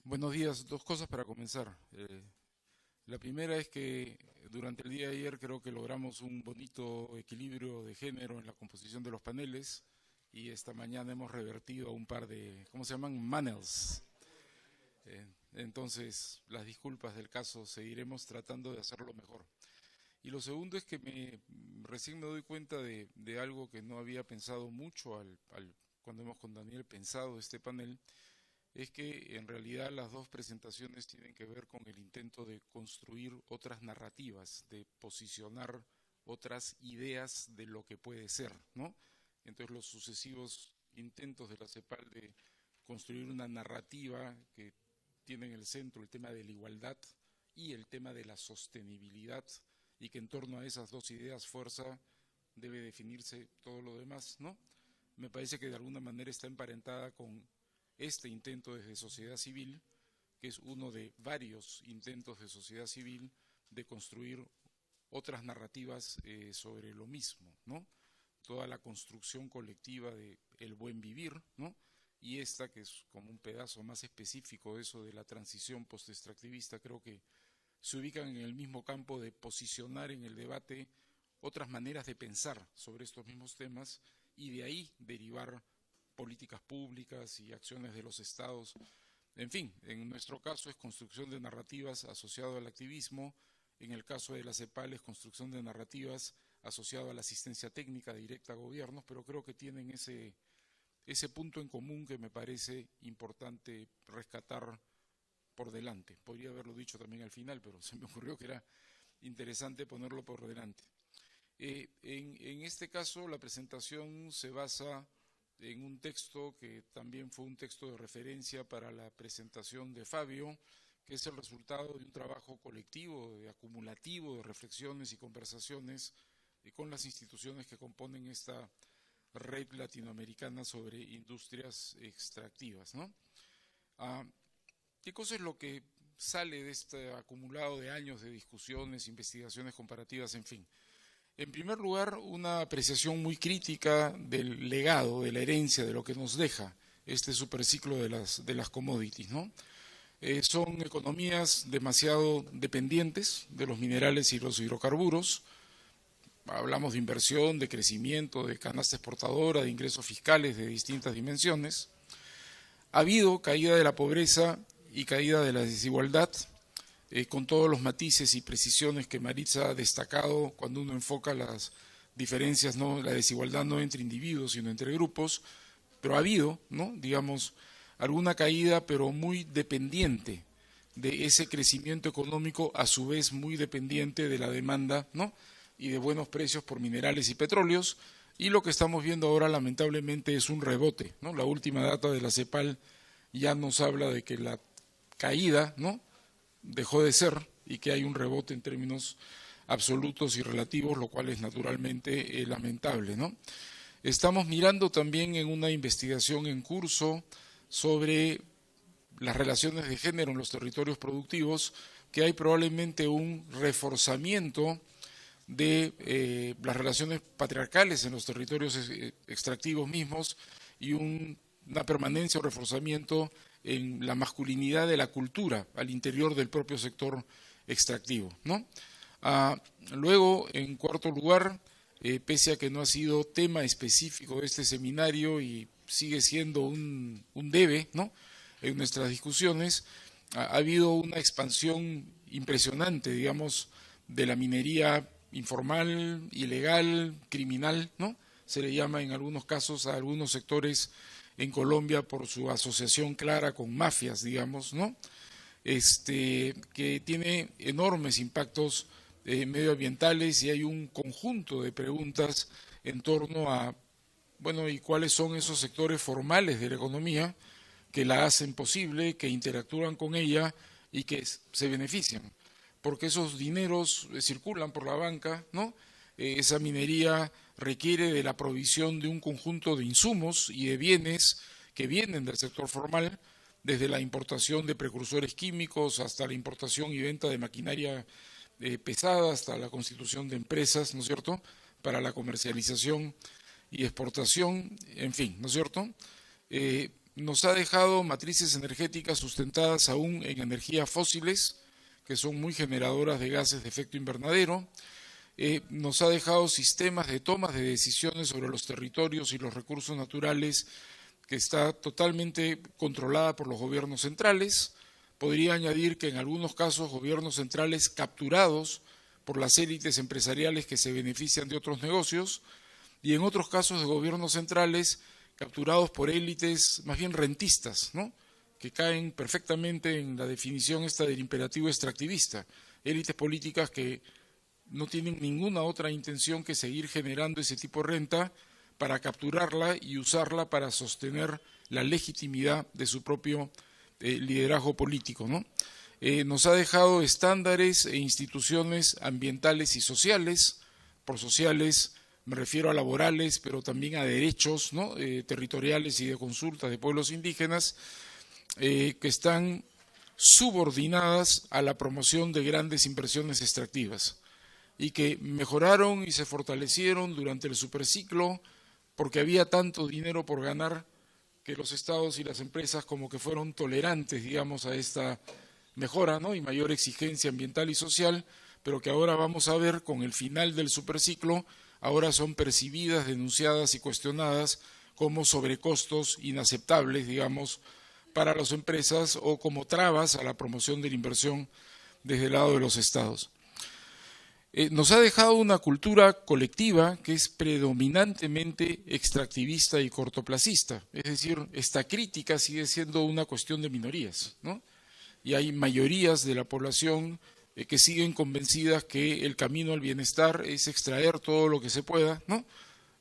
Buenos días. Dos cosas para comenzar. La primera es que durante el día de ayer creo que logramos un bonito equilibrio de género en la composición de los paneles y esta mañana hemos revertido a un par de, ¿cómo se llaman? Manels. Entonces, las disculpas del caso, seguiremos tratando de hacerlo mejor. Y lo segundo es que recién me doy cuenta de algo que no había pensado mucho cuando hemos con Daniel pensado este panel, es que en realidad las dos presentaciones tienen que ver con el intento de construir otras narrativas, de posicionar otras ideas de lo que puede ser, ¿no? Entonces los sucesivos intentos de la CEPAL de construir una narrativa que tiene en el centro el tema de la igualdad y el tema de la sostenibilidad, y que en torno a esas dos ideas fuerza debe definirse todo lo demás, ¿no? Me parece que de alguna manera está emparentada con este intento desde sociedad civil, que es uno de varios intentos de sociedad civil de construir otras narrativas sobre lo mismo, ¿no? Toda la construcción colectiva de el buen vivir, ¿no? Y esta, que es como un pedazo más específico de eso de la transición post-extractivista, creo que se ubican en el mismo campo de posicionar en el debate otras maneras de pensar sobre estos mismos temas y de ahí derivar políticas públicas y acciones de los estados. En fin, en nuestro caso es construcción de narrativas asociado al activismo, en el caso de la CEPAL es construcción de narrativas asociado a la asistencia técnica directa a gobiernos, pero creo que tienen ese punto en común que me parece importante rescatar por delante. Podría haberlo dicho también al final, pero se me ocurrió que era interesante ponerlo por delante. En este caso, la presentación se basa en un texto que también fue un texto de referencia para la presentación de Fabio, que es el resultado de un trabajo colectivo, de acumulativo de reflexiones y conversaciones con las instituciones que componen esta red latinoamericana sobre industrias extractivas, ¿no? ¿Qué cosa es lo que sale de este acumulado de años de discusiones, investigaciones comparativas, en fin? En primer lugar, una apreciación muy crítica del legado, de la herencia, de lo que nos deja este superciclo de las commodities, ¿no? Son economías demasiado dependientes de los minerales y los hidrocarburos. Hablamos de inversión, de crecimiento, de canasta exportadora, de ingresos fiscales de distintas dimensiones. Ha habido caída de la pobreza y caída de la desigualdad, con todos los matices y precisiones que Maritza ha destacado cuando uno enfoca las diferencias, ¿no? La desigualdad no entre individuos, sino entre grupos, pero ha habido, ¿no? Digamos, alguna caída, pero muy dependiente de ese crecimiento económico, a su vez muy dependiente de la demanda, ¿no? Y de buenos precios por minerales y petróleos, y lo que estamos viendo ahora lamentablemente es un rebote, ¿no? La última data de la CEPAL ya nos habla de que la caída, ¿no?, dejó de ser y que hay un rebote en términos absolutos y relativos, lo cual es naturalmente lamentable, ¿no? Estamos mirando también en una investigación en curso sobre las relaciones de género en los territorios productivos, que hay probablemente un reforzamiento de las relaciones patriarcales en los territorios extractivos mismos y una permanencia o reforzamiento en la masculinidad de la cultura al interior del propio sector extractivo, ¿no? Luego, en cuarto lugar, pese a que no ha sido tema específico de este seminario y sigue siendo un debe, ¿no?, en nuestras discusiones, ha habido una expansión impresionante, digamos, de la minería informal, ilegal, criminal, ¿no? Se le llama en algunos casos a algunos sectores en Colombia por su asociación clara con mafias, digamos, ¿no? Que tiene enormes impactos medioambientales, y hay un conjunto de preguntas en torno a, bueno, ¿y cuáles son esos sectores formales de la economía que la hacen posible, que interactúan con ella y que se benefician? Porque esos dineros circulan por la banca, ¿no? Esa minería requiere de la provisión de un conjunto de insumos y de bienes que vienen del sector formal, desde la importación de precursores químicos hasta la importación y venta de maquinaria pesada, hasta la constitución de empresas, ¿no es cierto?, para la comercialización y exportación, en fin, ¿no es cierto? nos ha dejado matrices energéticas sustentadas aún en energías fósiles, que son muy generadoras de gases de efecto invernadero. Nos ha dejado sistemas de tomas de decisiones sobre los territorios y los recursos naturales que está totalmente controlada por los gobiernos centrales. Podría añadir que en algunos casos gobiernos centrales capturados por las élites empresariales que se benefician de otros negocios, y en otros casos de gobiernos centrales capturados por élites más bien rentistas, ¿no?, que caen perfectamente en la definición esta del imperativo extractivista, élites políticas que no tienen ninguna otra intención que seguir generando ese tipo de renta para capturarla y usarla para sostener la legitimidad de su propio liderazgo político, ¿no? Nos ha dejado estándares e instituciones ambientales y sociales. Por sociales me refiero a laborales, pero también a derechos, ¿no?, territoriales y de consulta de pueblos indígenas, que están subordinadas a la promoción de grandes inversiones extractivas y que mejoraron y se fortalecieron durante el superciclo porque había tanto dinero por ganar que los estados y las empresas como que fueron tolerantes, digamos, a esta mejora, ¿no?, y mayor exigencia ambiental y social, pero que ahora vamos a ver con el final del superciclo, ahora son percibidas, denunciadas y cuestionadas como sobrecostos inaceptables, digamos, para las empresas o como trabas a la promoción de la inversión desde el lado de los estados. Nos ha dejado una cultura colectiva que es predominantemente extractivista y cortoplacista, es decir, esta crítica sigue siendo una cuestión de minorías, ¿no? Y hay mayorías de la población que siguen convencidas que el camino al bienestar es extraer todo lo que se pueda, ¿no?,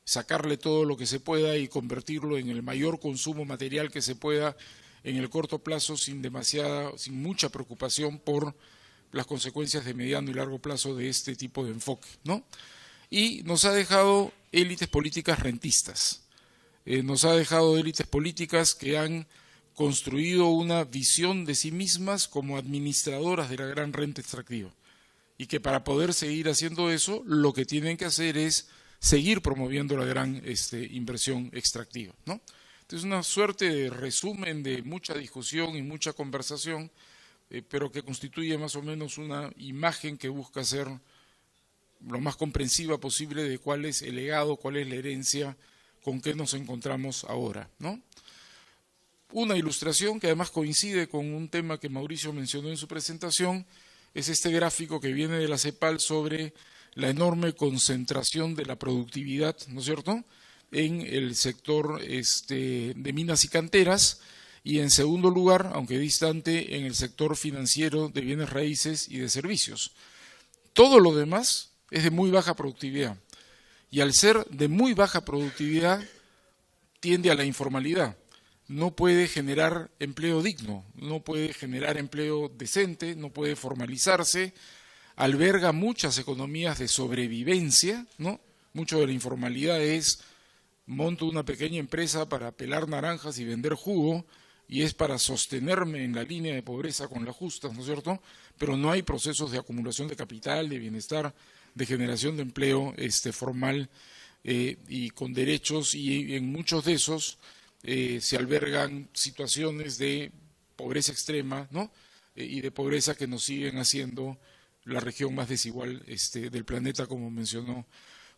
sacarle todo lo que se pueda y convertirlo en el mayor consumo material que se pueda en el corto plazo sin mucha preocupación por las consecuencias de mediano y largo plazo de este tipo de enfoque, ¿no? Y nos ha dejado élites políticas rentistas, nos ha dejado élites políticas que han construido una visión de sí mismas como administradoras de la gran renta extractiva y que para poder seguir haciendo eso lo que tienen que hacer es seguir promoviendo la gran inversión extractiva, ¿no? Entonces, una suerte de resumen de mucha discusión y mucha conversación, pero que constituye más o menos una imagen que busca ser lo más comprensiva posible de cuál es el legado, cuál es la herencia, con qué nos encontramos ahora, ¿no? Una ilustración que además coincide con un tema que Mauricio mencionó en su presentación es este gráfico que viene de la CEPAL sobre la enorme concentración de la productividad, ¿no es cierto?, en el sector de minas y canteras, y en segundo lugar, aunque distante, en el sector financiero de bienes raíces y de servicios. Todo lo demás es de muy baja productividad, y al ser de muy baja productividad tiende a la informalidad. No puede generar empleo digno, no puede generar empleo decente, no puede formalizarse, alberga muchas economías de sobrevivencia, ¿no? Mucho de la informalidad es: monto una pequeña empresa para pelar naranjas y vender jugo, y es para sostenerme en la línea de pobreza con las justas, ¿no es cierto? Pero no hay procesos de acumulación de capital, de bienestar, de generación de empleo formal y con derechos, y en muchos de esos se albergan situaciones de pobreza extrema, ¿no?, y de pobreza que nos siguen haciendo la región más desigual del planeta, como mencionó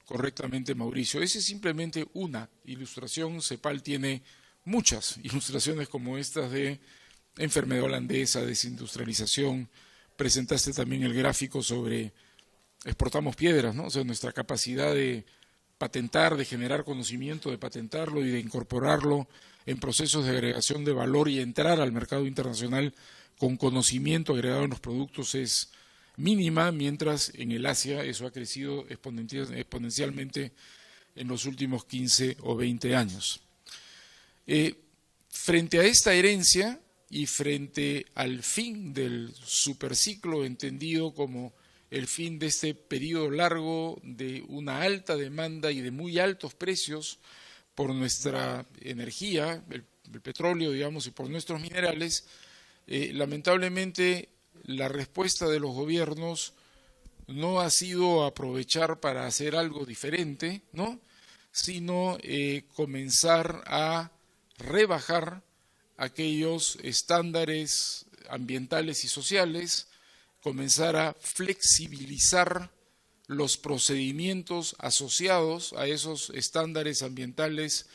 correctamente Mauricio. Esa es simplemente una ilustración. CEPAL tiene muchas ilustraciones como estas de enfermedad holandesa, desindustrialización. Presentaste también el gráfico sobre exportamos piedras, ¿no? O sea, nuestra capacidad de patentar, de generar conocimiento, de patentarlo y de incorporarlo en procesos de agregación de valor y entrar al mercado internacional con conocimiento agregado en los productos es mínima, mientras en el Asia eso ha crecido exponencialmente en los últimos 15 o 20 años. Frente a esta herencia y frente al fin del superciclo, entendido como el fin de este periodo largo de una alta demanda y de muy altos precios por nuestra energía, el petróleo, digamos, y por nuestros minerales, lamentablemente la respuesta de los gobiernos no ha sido aprovechar para hacer algo diferente, ¿no?, sino comenzar a rebajar aquellos estándares ambientales y sociales, comenzar a flexibilizar los procedimientos asociados a esos estándares ambientales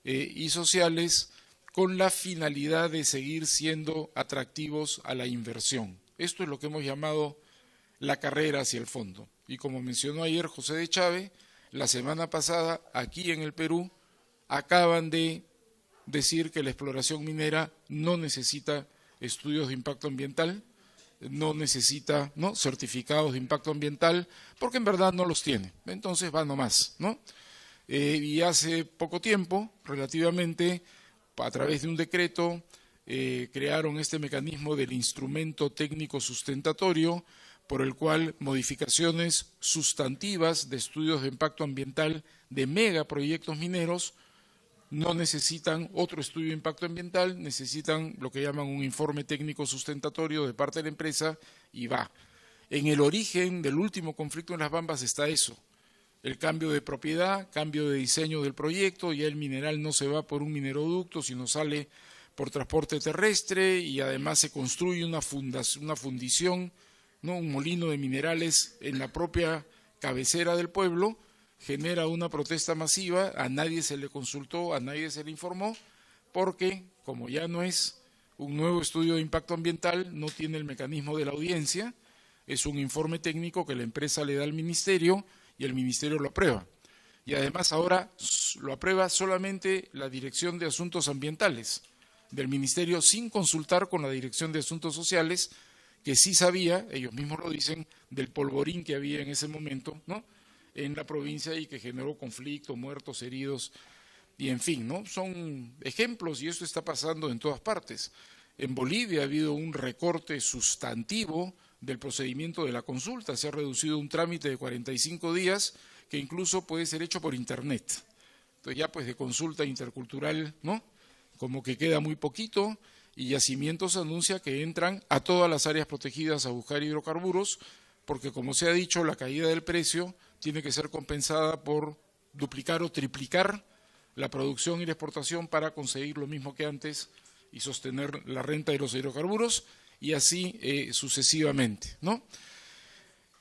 y sociales con la finalidad de seguir siendo atractivos a la inversión. Esto es lo que hemos llamado la carrera hacia el fondo. Y como mencionó ayer José de Chávez, la semana pasada aquí en el Perú acaban de decir que la exploración minera no necesita estudios de impacto ambiental, no necesita certificados de impacto ambiental, porque en verdad no los tiene. Entonces va nomás, ¿no? Y hace poco tiempo, relativamente, a través de un decreto, crearon este mecanismo del instrumento técnico sustentatorio, por el cual modificaciones sustantivas de estudios de impacto ambiental de megaproyectos mineros no necesitan otro estudio de impacto ambiental, necesitan lo que llaman un informe técnico sustentatorio de parte de la empresa y va. En el origen del último conflicto en Las Bambas está eso, el cambio de propiedad, cambio de diseño del proyecto, ya el mineral no se va por un mineroducto, sino sale por transporte terrestre y además se construye una fundición, ¿no? Un molino de minerales en la propia cabecera del pueblo, genera una protesta masiva, a nadie se le consultó, a nadie se le informó, porque como ya no es un nuevo estudio de impacto ambiental, no tiene el mecanismo de la audiencia, es un informe técnico que la empresa le da al ministerio y el ministerio lo aprueba. Y además ahora lo aprueba solamente la Dirección de Asuntos Ambientales del ministerio sin consultar con la Dirección de Asuntos Sociales, que sí sabía, ellos mismos lo dicen, del polvorín que había en ese momento, ¿no?, en la provincia y que generó conflicto, muertos, heridos, y en fin, ¿no? Son ejemplos y esto está pasando en todas partes. En Bolivia ha habido un recorte sustantivo del procedimiento de la consulta, se ha reducido un trámite de 45 días que incluso puede ser hecho por internet. Entonces ya pues de consulta intercultural, ¿no?, como que queda muy poquito, y Yacimientos anuncia que entran a todas las áreas protegidas a buscar hidrocarburos, porque como se ha dicho, la caída del precio tiene que ser compensada por duplicar o triplicar la producción y la exportación para conseguir lo mismo que antes y sostener la renta de los hidrocarburos, y así sucesivamente, ¿no?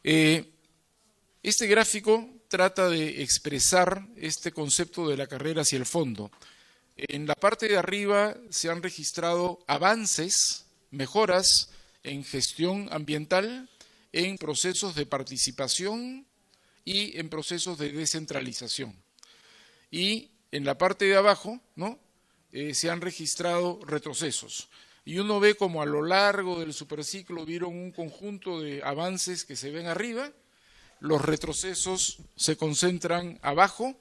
Este gráfico trata de expresar este concepto de la carrera hacia el fondo. En la parte de arriba se han registrado avances, mejoras en gestión ambiental, en procesos de participación y en procesos de descentralización. Y en la parte de abajo, ¿no?, se han registrado retrocesos. Y uno ve como a lo largo del superciclo vieron un conjunto de avances que se ven arriba, los retrocesos se concentran abajo,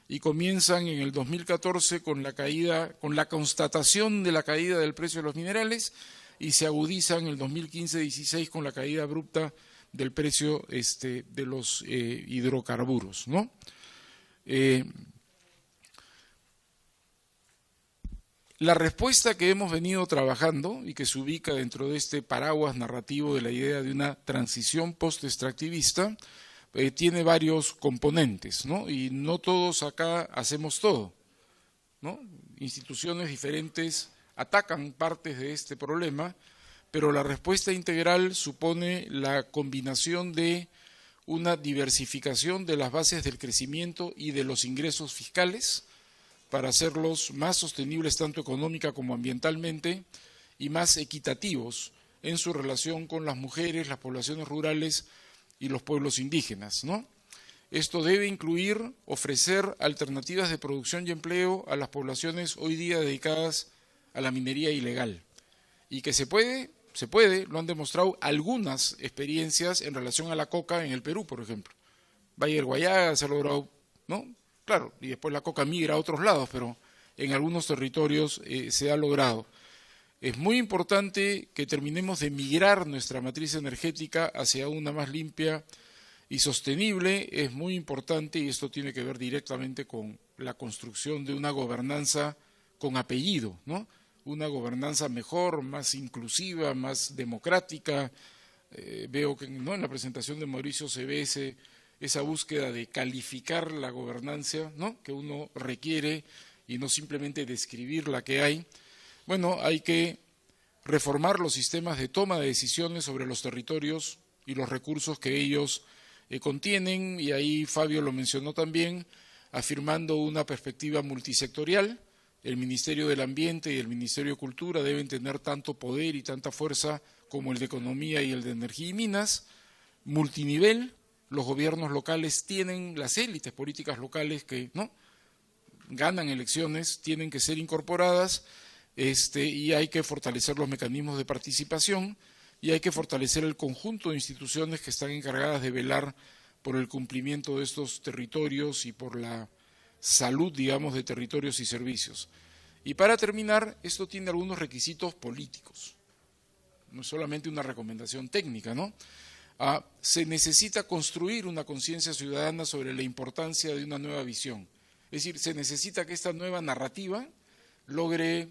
y comienzan en el 2014 con la caída, con la constatación de la caída del precio de los minerales, y se agudizan en el 2015-16 con la caída abrupta del precio de los hidrocarburos, ¿no? La respuesta que hemos venido trabajando y que se ubica dentro de este paraguas narrativo de la idea de una transición post-extractivista tiene varios componentes, ¿no? Y no todos acá hacemos todo, ¿no? Instituciones diferentes atacan partes de este problema, pero la respuesta integral supone la combinación de una diversificación de las bases del crecimiento y de los ingresos fiscales para hacerlos más sostenibles tanto económica como ambientalmente y más equitativos en su relación con las mujeres, las poblaciones rurales y los pueblos indígenas, ¿no? Esto debe incluir ofrecer alternativas de producción y empleo a las poblaciones hoy día dedicadas a la minería ilegal. Y que se puede, lo han demostrado algunas experiencias en relación a la coca en el Perú, por ejemplo. Valle del Guayaga se ha logrado, ¿no? Claro, y después la coca migra a otros lados, pero en algunos territorios se ha logrado. Es muy importante que terminemos de migrar nuestra matriz energética hacia una más limpia y sostenible. Es muy importante, y esto tiene que ver directamente con la construcción de una gobernanza con apellido, ¿no? Una gobernanza mejor, más inclusiva, más democrática. Veo que, ¿no?, en la presentación de Mauricio se ve esa búsqueda de calificar la gobernanza, ¿no?, que uno requiere y no simplemente describir la que hay. Bueno, hay que reformar los sistemas de toma de decisiones sobre los territorios y los recursos que ellos contienen, y ahí Fabio lo mencionó también, afirmando una perspectiva multisectorial. El Ministerio del Ambiente y el Ministerio de Cultura deben tener tanto poder y tanta fuerza como el de Economía y el de Energía y Minas. Multinivel, los gobiernos locales tienen, las élites políticas locales que no ganan elecciones, tienen que ser incorporadas, y hay que fortalecer los mecanismos de participación y hay que fortalecer el conjunto de instituciones que están encargadas de velar por el cumplimiento de estos territorios y por la salud, digamos, de territorios y servicios. Y para terminar, esto tiene algunos requisitos políticos, no es solamente una recomendación técnica, ¿no? Se necesita construir una conciencia ciudadana sobre la importancia de una nueva visión. Es decir, se necesita que esta nueva narrativa logre,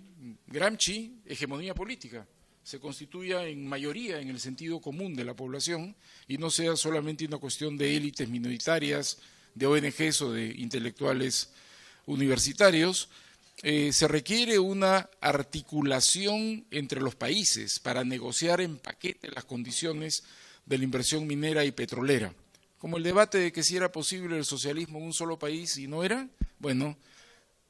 Gramsci, hegemonía política, se constituya en mayoría en el sentido común de la población y no sea solamente una cuestión de élites minoritarias, de ONGs o de intelectuales universitarios. Se requiere una articulación entre los países para negociar en paquete las condiciones de la inversión minera y petrolera. Como el debate de que si era posible el socialismo en un solo país y no era, bueno,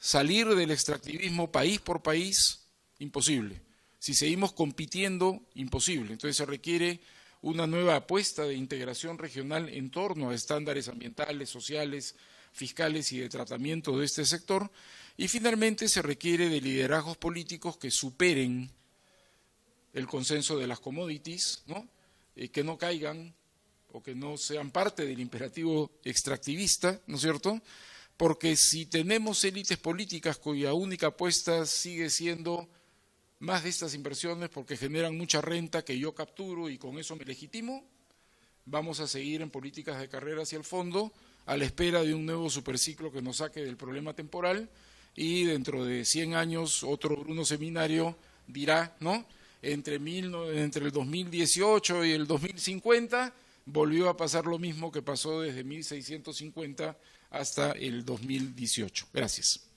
salir del extractivismo país por país, imposible. Si seguimos compitiendo, imposible. Entonces se requiere una nueva apuesta de integración regional en torno a estándares ambientales, sociales, fiscales y de tratamiento de este sector. Y finalmente se requiere de liderazgos políticos que superen el consenso de las commodities, ¿no? Que no caigan o que no sean parte del imperativo extractivista, ¿no es cierto?, porque si tenemos élites políticas cuya única apuesta sigue siendo más de estas inversiones porque generan mucha renta que yo capturo y con eso me legitimo, vamos a seguir en políticas de carrera hacia el fondo a la espera de un nuevo superciclo que nos saque del problema temporal y dentro de 100 años otro Bruno Seminario dirá, ¿no?, entre el 2018 y el 2050 volvió a pasar lo mismo que pasó desde 1650 hasta el 2018. Gracias.